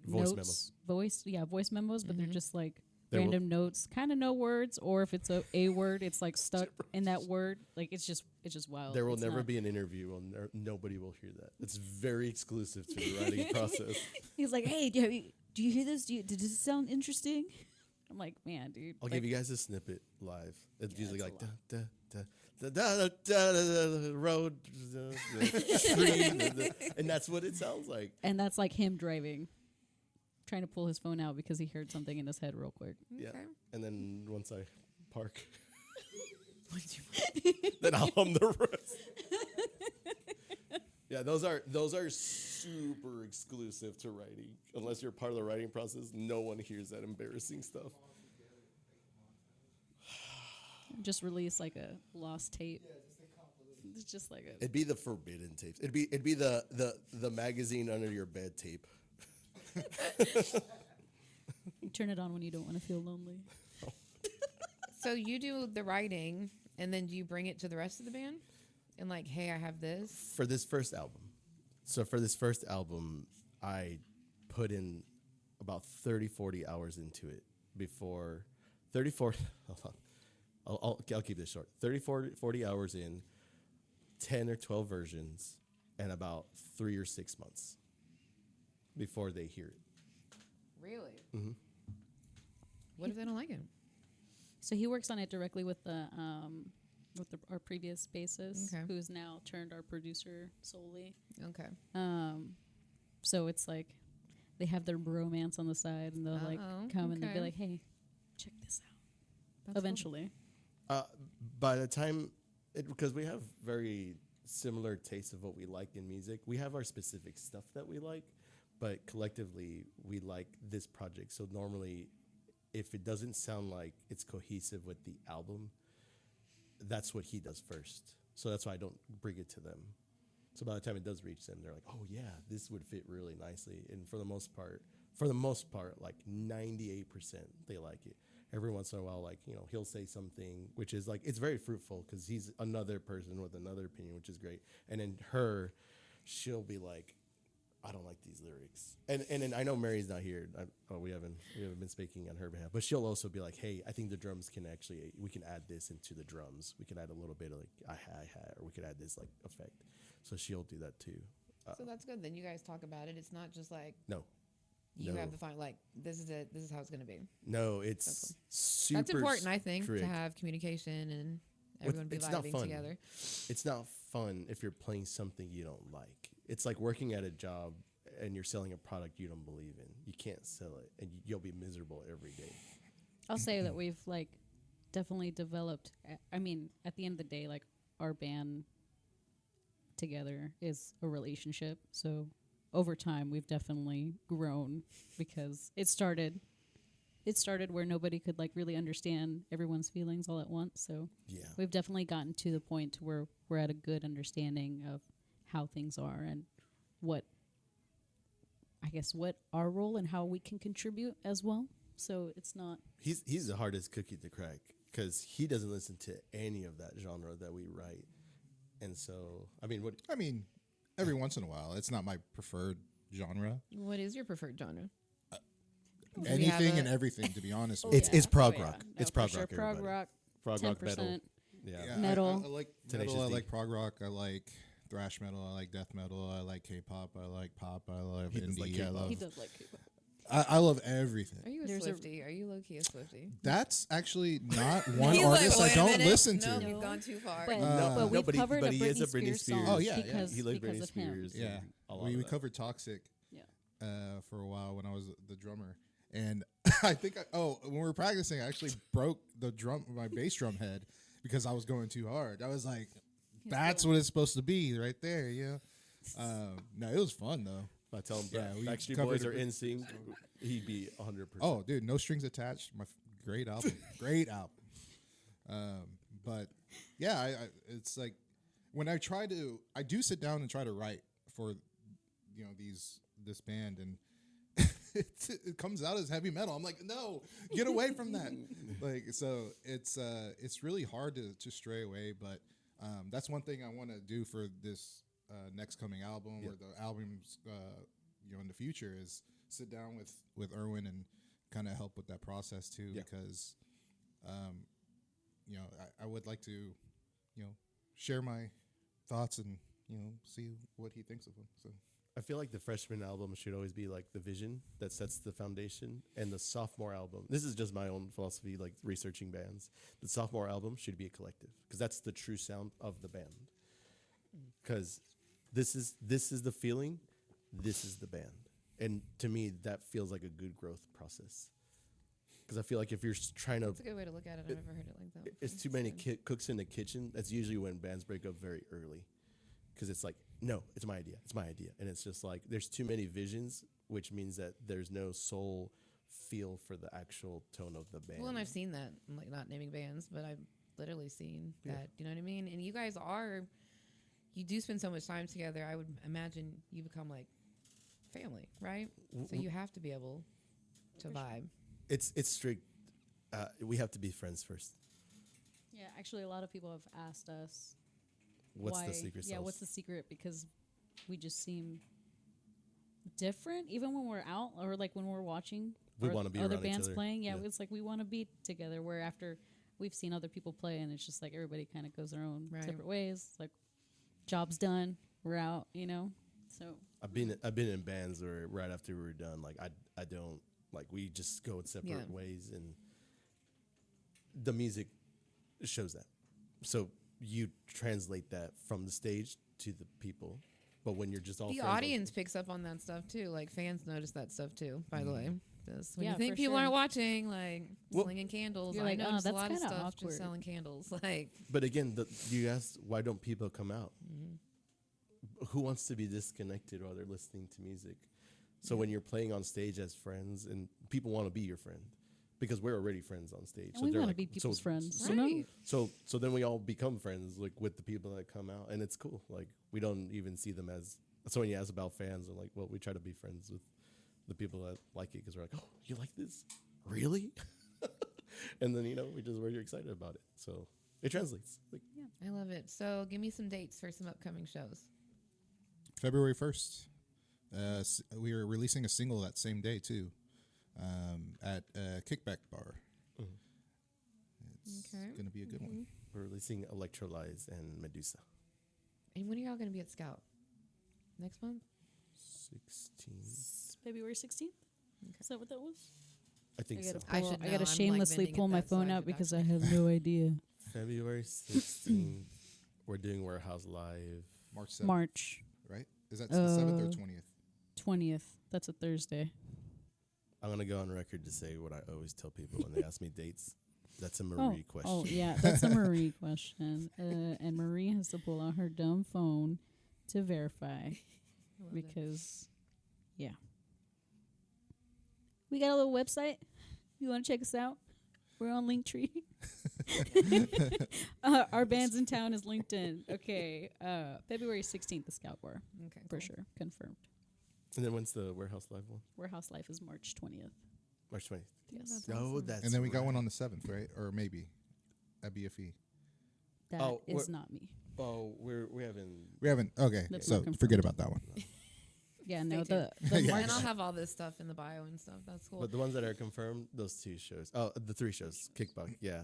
S5: Voice
S3: notes, voice memos, but they're just like
S5: They will-
S3: random notes, kind of no words, or if it's a word, it's like stuck in that word. Like it's just wild.
S5: There will
S3: It's
S5: never
S3: not-
S5: be an interview. Nobody will hear that. It's very exclusive to the writing process.
S3: He's like, hey, do you hear this? Did this sound interesting? I'm like, man, dude.
S5: I'll give you guys a snippet live. It's usually
S3: it's
S5: like
S3: a
S5: da, da, da, da, da, da, da, da, road, tree, and that's what it sounds like.
S3: And that's like him driving, trying to pull his phone out because he heard something in his head real quick.
S5: Yeah.
S1: Okay.
S5: And then once I park, then I'll hum the rest. Yeah, those are super exclusive to writing. Unless you're part of the writing process, no one hears that embarrassing stuff.
S3: Just release like a lost tape. It's just like a.
S5: It'd be the forbidden tapes. It'd be the magazine under your bed tape.
S3: You turn it on when you don't want to feel lonely.
S1: So you do the writing, and then do you bring it to the rest of the band? And like, hey, I have this.
S5: For this first album. So for this first album, I put in about 30, 40 hours into it before 34. Hold on. I'll keep this short. 30, 40 hours in, 10 or 12 versions, and about 3 or 6 months before they hear it.
S1: Really?
S5: Mm-hmm.
S1: What if they don't like it?
S3: So he works on it directly with our previous bassist,
S1: Okay.
S3: who's now turned our producer solely.
S1: Okay.
S3: So it's like they have their bromance on the side, and they'll like come and they'll be
S1: okay.
S3: like, "Hey, check this out."
S1: That's cool.
S3: Eventually,
S5: By the time, because we have very similar tastes of what we like in music, we have our specific stuff that we like, but collectively we like this project. So normally, if it doesn't sound like it's cohesive with the album, that's what he does first. So that's why I don't bring it to them. So by the time it does reach them, they're like, "Oh yeah, this would fit really nicely." And for the most part, like 98%, they like it. Every once in a while, like, you know, he'll say something which is like, it's very fruitful because he's another person with another opinion, which is great. And then she'll be like, "I don't like these lyrics." And then I know Mary's not here. We haven't been speaking on her behalf, but she'll also be like, "Hey, I think the drums we can add this into the drums. We can add a little bit of like or we could add this like effect." So she'll do that too.
S1: So that's good. Then you guys talk about it. It's not just like
S5: No,
S1: you
S5: No.
S1: have the final, like, this is it. This is how it's going to be.
S5: no, it's super.
S1: That's important, I think,
S5: strict.
S1: to have communication and everyone be
S5: it's not
S1: vibing
S5: fun.
S1: together.
S5: It's not fun if you're playing something you don't like. It's like working at a job and you're selling a product you don't believe in. You can't sell it, and you'll be miserable every day.
S3: I'll say that we've like definitely developed. I mean, at the end of the day, like our band together is a relationship. So over time we've definitely grown because it started where nobody could like really understand everyone's feelings all at once. So
S5: Yeah.
S3: we've definitely gotten to the point to where we're at a good understanding of how things are and what our role and how we can contribute as well. So it's not.
S5: He's the hardest cookie to crack because he doesn't listen to any of that genre that we write. And so, I mean,
S4: every once in a while, it's not my preferred genre.
S1: What is your preferred genre? Do we have
S4: Anything
S1: a-
S4: and everything, to be honest.
S5: It's
S4: with you.
S5: prog
S3: yeah.
S5: rock.
S3: No,
S5: It's
S3: for
S5: prog
S3: sure.
S5: rock.
S3: Prog
S5: Everybody.
S3: rock.
S5: Prog rock metal.
S3: 10%.
S5: Yeah.
S3: Metal.
S4: I like
S5: Tenacious
S4: metal. I
S5: D.
S4: like prog rock. I like thrash metal. I like death metal. I like K-pop. I like pop. I love
S5: He does
S4: indie.
S5: like
S4: I
S5: K-pop.
S4: love.
S3: He does like K-pop.
S4: I love everything.
S1: Are you a
S3: There's a-
S1: Swiftie? Are you low key a Swiftie?
S4: That's actually not one
S1: He's like,
S4: artist I
S1: "Wait a
S4: don't
S1: minute.
S4: listen
S1: No,
S4: to.
S1: you've gone too far.
S3: But,
S4: No,
S3: but we've
S5: but
S3: covered
S5: he
S3: a
S5: is a Britney
S3: Britney
S5: Spears.
S3: Spears song
S4: Oh, yeah, yeah.
S3: because,
S5: He likes
S3: because
S5: Britney
S3: of him.
S5: Spears.
S4: Yeah,
S5: and a lot
S4: we
S5: of that.
S4: covered Toxic
S3: Yeah.
S4: for a while when I was the drummer, and I think when we were practicing, I actually broke my bass drum head because I was going too hard. I was like, "That's what it's supposed to be, right there." Yeah. No, it was fun though.
S5: If I tell him
S4: Yeah, we
S5: Backstreet
S4: covered
S5: Boys
S4: a
S5: are
S4: bit-
S5: in sync, he'd be 100%.
S4: Oh, dude, No Strings Attached, great album, great album. But yeah, it's like when I do sit down and try to write for, this band, and it comes out as heavy metal. I'm like, no, get away from that. So it's really hard to stray away. But that's one thing I want to do for this next coming album or the albums, in the future is sit down with Erwin and kind of help with that process too, because, I would like to, share my thoughts and, see what he thinks of them. So.
S5: I feel like the freshman album should always be like the vision that sets the foundation, and the sophomore album. This is just my own philosophy, like researching bands. The sophomore album should be a collective because that's the true sound of the band. Because this is the feeling, this is the band, and to me that feels like a good growth process. Because I feel like if you're trying to,
S1: That's a good way to look at it. I've never heard it like that.
S5: it's too many cooks in the kitchen. That's usually when bands break up very early. Because it's like, no, it's my idea. And it's just like, there's too many visions, which means that there's no soul feel for the actual tone of the band.
S1: Well, and I've seen that. I'm like not naming bands, but I've literally seen
S5: Yeah.
S1: that. You know what I mean? And you guys you do spend so much time together. I would imagine you become like family, right? So you have to be able to vibe.
S5: It's strict. We have to be friends first.
S3: Yeah, actually, a lot of people have asked us
S5: What's
S3: why,
S5: the secret sauce?
S3: what's the secret? Because we just seem different, even when we're out or like when we're watching.
S5: We
S3: or
S5: wanna be
S3: other
S5: around each
S3: bands
S5: other.
S3: playing. Yeah,
S5: Yeah.
S3: it's like we want to be together. Where after we've seen other people play, and it's just like everybody kind of goes their own
S1: Right.
S3: separate ways. It's like job's done, we're out. So
S5: I've been in bands where right after we were done, like I don't like we just go in separate ways, and the music shows that. So you translate that from the stage to the people, but when you're just all
S1: The
S5: friends on-
S1: audience picks up on that stuff too. Like fans notice that stuff too. By the way, just when
S3: Yeah,
S1: you think
S3: for
S1: people
S3: sure.
S1: aren't watching, like
S5: Well-
S1: slinging candles,
S3: You're
S1: I
S3: like,
S1: know
S3: "Oh,
S1: just a
S3: that's
S1: lot of
S3: kinda
S1: stuff
S3: awkward."
S1: just selling candles. Like,
S5: But again, you asked why don't people come out? Who wants to be disconnected while they're listening to music? So when you're playing on stage as friends, and people want to be your friend, because we're already friends on stage.
S3: and
S5: so
S3: we
S5: they're
S3: want to
S5: like-
S3: be people's
S5: so,
S3: friends.
S1: right?
S5: So then we all become friends, like with the people that come out, and it's cool. Like we don't even see them as. So when you ask about fans, I'm like, well, we try to be friends with the people that like it because we're like, oh, you like this, really? And then we're excited about it, so it translates. Like
S1: I love it. So give me some dates for some upcoming shows.
S4: February 1st. We are releasing a single that same day too, at Kickback Bar. It's
S1: Okay.
S4: gonna be a good one.
S5: we're releasing Electrolyze and Medusa.
S1: And when are y'all going to be at Scout? Next month?
S5: 16th,
S3: February 16th. Is that what that was?
S5: I think so.
S1: I should
S3: I
S1: know.
S3: gotta
S1: I'm, like,
S3: shamelessly
S1: vending
S3: pull
S1: at
S3: my
S1: that, so
S3: phone
S1: I
S3: out
S1: should
S3: because I
S1: actually-
S3: have no idea.
S5: February 16th, we're doing Warehouse Live.
S4: March 7th,
S3: March
S4: right? Is that the 7th or 20th?
S3: 20th. That's a Thursday.
S5: I'm gonna go on record to say what I always tell people when they ask me dates. That's a Marie question.
S3: Oh, yeah, that's a Marie question. And Marie has to pull out her dumb phone to verify
S1: I love it.
S3: because We got a little website. You want to check us out? We're on Linktree. Our bands in town is LinkedIn. Okay. February 16th, the Scout War.
S1: Okay,
S3: For
S1: cool.
S3: sure. Confirmed.
S5: And then when's the Warehouse Live one?
S3: Warehouse Life is March 20th.
S5: March 20th.
S3: Yes.
S1: That's
S5: Oh,
S1: awesome.
S5: that's
S4: And then we got one
S5: right.
S4: on the 7th, right? Or maybe at BFE.
S3: That
S5: Oh,
S3: is not me.
S5: Oh, we haven't.
S4: We haven't. Okay,
S3: That's
S4: so
S3: not confirmed.
S4: forget about that one.
S3: Yeah, no,
S1: Stay
S3: the
S4: Yeah.
S3: March.
S1: And I'll have all this stuff in the bio and stuff. That's cool.
S5: But the ones that are confirmed, those 2 shows. Oh, the 3 shows. Kickback. Yeah.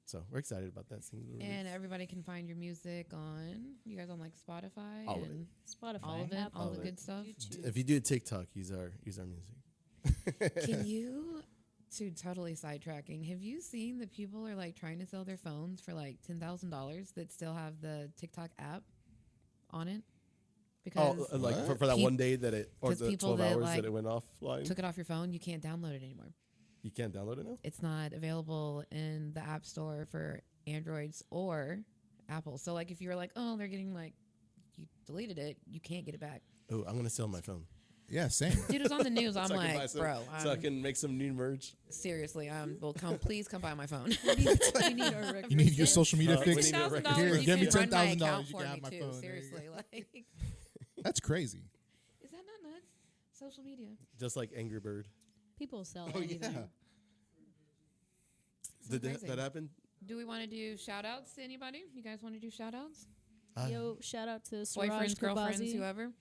S5: So we're excited about that.
S1: And everybody can find your music on, you guys on like Spotify
S5: All of
S1: and
S3: Spotify.
S1: all of it,
S3: Apple,
S1: all the
S5: of
S1: good stuff.
S3: YouTube.
S5: If you do TikTok, use our music.
S1: Can you, to totally sidetracking, have you seen that people are like trying to sell their phones for like $10,000 that still have the TikTok app on it? Because
S5: Oh, like
S4: What?
S5: for that
S1: Peop-
S5: one day that it, or
S1: 'cause
S5: the
S1: people
S5: 12
S1: that,
S5: hours
S1: like,
S5: that it went offline.
S1: took it off your phone, you can't download it anymore.
S5: You can't download it now?
S1: It's not available in the App Store for Androids or Apple. So like if you were like, oh, they're getting like, you deleted it, you can't get it back.
S5: Oh, I'm going to sell my phone.
S4: Yeah, same.
S1: Dude, it was on the news. I'm
S5: So I can buy
S1: like,
S5: some-
S1: bro,
S5: so I can make some new merch.
S1: seriously, well, please come buy my phone.
S3: We need our
S4: You need your
S3: record.
S4: social media
S5: we
S4: fixed.
S5: need a record.
S1: $10,000,
S4: Here,
S1: you
S4: give me
S1: can run my
S4: $10,000,
S1: account
S4: you
S1: for
S4: can
S1: me
S4: have my
S1: too.
S4: phone. There you
S1: Seriously, like,
S4: That's crazy.
S1: is that not nuts? Social media.
S5: Just like Angry Bird.
S3: People sell
S4: Oh,
S3: anything.
S4: yeah.
S1: So
S5: Did
S1: crazy.
S5: that happen?
S1: Do we want to do shout outs to anybody? You guys want to do shout outs?
S3: Yo, shout out to Siraj
S1: Boyfriends, girlfriends,
S3: Kabazi.
S1: whoever.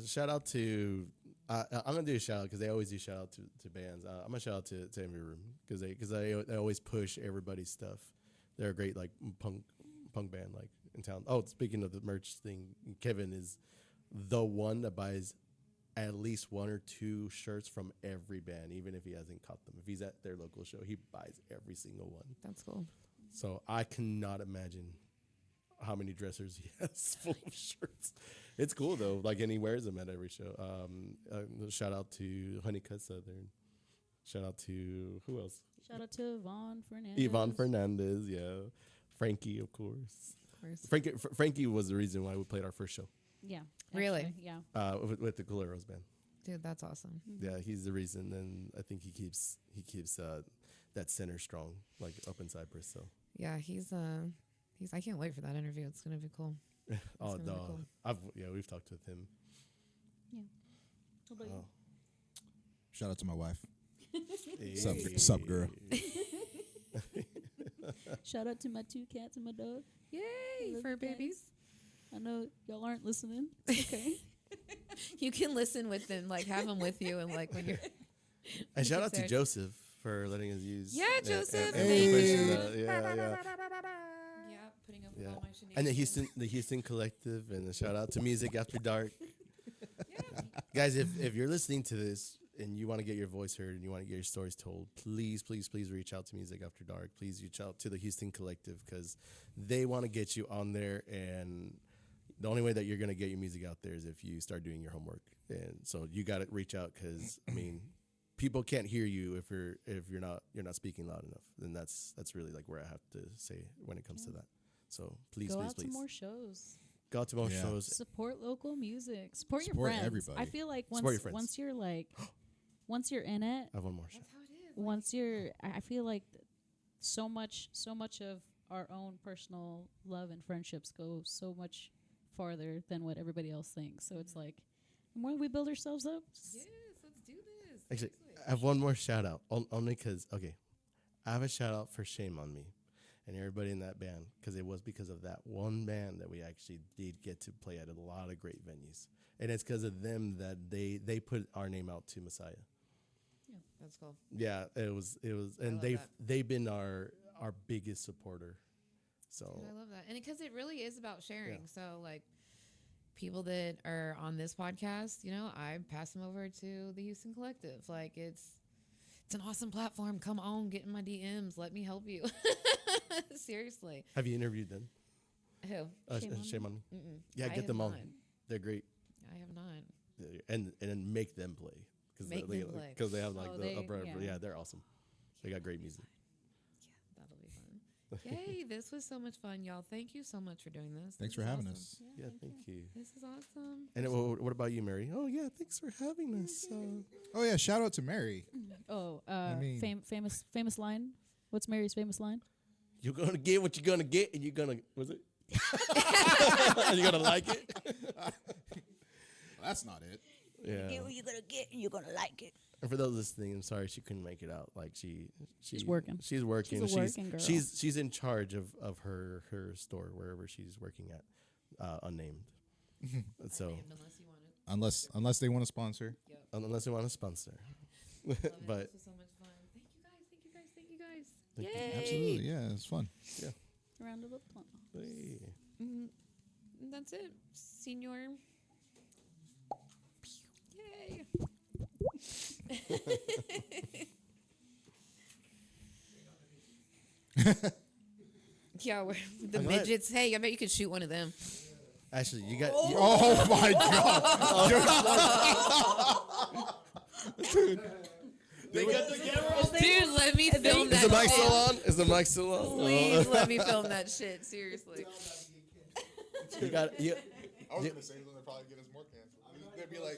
S5: Shout out to I'm gonna do a shout out because they always do shout out to bands. I'm gonna shout out to Envy Room because they always push everybody's stuff. They're a great like punk band like in town. Oh, speaking of the merch thing, Kevin is the one that buys at least 1 or 2 shirts from every band, even if he hasn't caught them. If he's at their local show, he buys every single one.
S1: That's cool.
S5: So I cannot imagine how many dressers he has full of shirts. It's cool though. Like, and he wears them at every show. Shout out to Honeycut Southern. Shout out to who else?
S3: Shout out to Yvonne Fernandez.
S5: Yvonne Fernandez. Yeah, Frankie, of course.
S1: Of course.
S5: Frankie was the reason why we played our first show
S3: Yeah.
S1: Really?
S3: actually, Yeah.
S5: with the Coleros band.
S1: Dude, that's awesome.
S5: Yeah, he's the reason, and I think he keeps that center strong, like up in Cypress. So.
S1: Yeah, he's I can't wait for that interview. It's gonna be cool.
S5: Oh
S1: gonna be
S5: no,
S1: cool.
S5: we've talked with him.
S3: How about
S5: Oh.
S4: Shout out to my wife.
S5: Hey.
S4: Sup, girl.
S3: you? Shout out to my 2 cats and my dog.
S1: Yay,
S3: Love
S1: fur
S3: you guys.
S1: babies.
S3: I know y'all aren't listening. It's okay.
S1: You can listen with them, like have them with you, and like when you're.
S5: And shout out to
S1: Sarah.
S5: Joseph for letting us use.
S1: Yeah, Joseph,
S5: and
S1: thank
S5: pushing
S1: you.
S5: that. Yeah.
S1: Yeah, putting up with
S5: Yeah.
S1: all my shenanigans.
S5: And the Houston Collective, and a shout out to Music After Dark.
S1: Yeah.
S5: Guys, if you're listening to this and you want to get your voice heard and you want to get your stories told, please reach out to Music After Dark. Please reach out to the Houston Collective because they want to get you on there. And the only way that you're going to get your music out there is if you start doing your homework. And so you got to reach out because, I mean, people can't hear you if you're not speaking loud enough. And that's really like where I have to say when it comes to that. So please,
S3: Go
S5: please,
S3: out
S5: please
S3: to more shows.
S5: go out to more
S4: Yeah.
S5: shows.
S3: Support local music. Support your
S4: Support
S3: friends.
S4: everybody.
S3: I feel like
S5: Support your friends.
S3: once you're like, once you're in it,
S5: I have one more shout.
S1: That's how it is.
S3: once you're, I feel like so much of our own personal love and friendships go so much farther than what everybody else thinks. So it's like, the more we build ourselves up,
S1: Yes, let's do this.
S5: Actually,
S1: Seriously.
S5: I have one more shout out, only because, okay, I have a shout out for Shame on Me and everybody in that band because it was because of that one band that we actually did get to play at a lot of great venues. And it's because of them that they put our name out to Messiah.
S1: That's cool.
S5: Yeah, it was,
S1: I
S5: and
S1: love
S5: they've
S1: that.
S5: they've been our biggest supporter. So
S1: Dude, I love that. And because it really is about sharing.
S5: Yeah.
S1: So, like, people that are on this podcast, you know, I pass them over to the Houston Collective. Like, it's an awesome platform. Come on, get in my DMs. Let me help you. Seriously.
S5: have you interviewed them?
S1: Who?
S3: Shame on Me?
S5: On Me.
S1: Mm-mm.
S5: Yeah,
S1: I
S5: get
S1: have
S5: them on.
S1: not.
S5: They're great.
S1: I have not.
S5: And then make them play
S1: Make them play.
S5: because they have like
S3: Oh,
S5: the
S3: they-
S5: upper,
S3: yeah.
S5: yeah, they're awesome. They got great music.
S1: Yeah, that'll be fun. Yay, this was so much fun, y'all. Thank you so much for doing this.
S4: Thanks
S1: This
S4: for
S1: is
S4: having
S1: awesome.
S4: us.
S5: Yeah, thank you.
S1: This is awesome.
S5: And what about you, Mary? Oh yeah, thanks for having us.
S4: Oh yeah, shout out to Mary.
S3: Oh,
S4: mean-
S3: famous line. What's Mary's famous line?
S5: You're gonna get what you're gonna get, and you're gonna was it? You're gonna like it.
S4: That's not it.
S5: Yeah.
S7: Get what you're gonna get, and you're gonna like it.
S5: And for those listening, I'm sorry she couldn't make it out. Like she's
S3: working.
S5: She's working.
S3: She's a working girl.
S5: She's in charge of her store wherever she's working at, unnamed. So
S1: Unless you want it.
S4: Unless they want to sponsor.
S5: unless you want to sponsor,
S1: Love it.
S5: but
S1: This was so much fun. Thank you guys. Thank you guys. Thank you guys.
S5: Thank you.
S1: Yay.
S4: Absolutely, yeah, it's fun.
S3: Round of applause.
S5: hey.
S1: Mm, that's it, senior. Yay. Yeah, we're the
S5: I'm glad-
S1: midgets. Hey, I bet you could shoot one of them.
S5: Actually, you got.
S4: Oh my god!
S5: They got the camera.
S1: Dude, let me film
S5: Is
S1: that
S5: the mic
S1: shit.
S5: still on? Is the mic still on?
S1: Please let me film that shit. Seriously.
S5: You got you.
S4: I was gonna say they'll probably get us more canceled. They'd be like,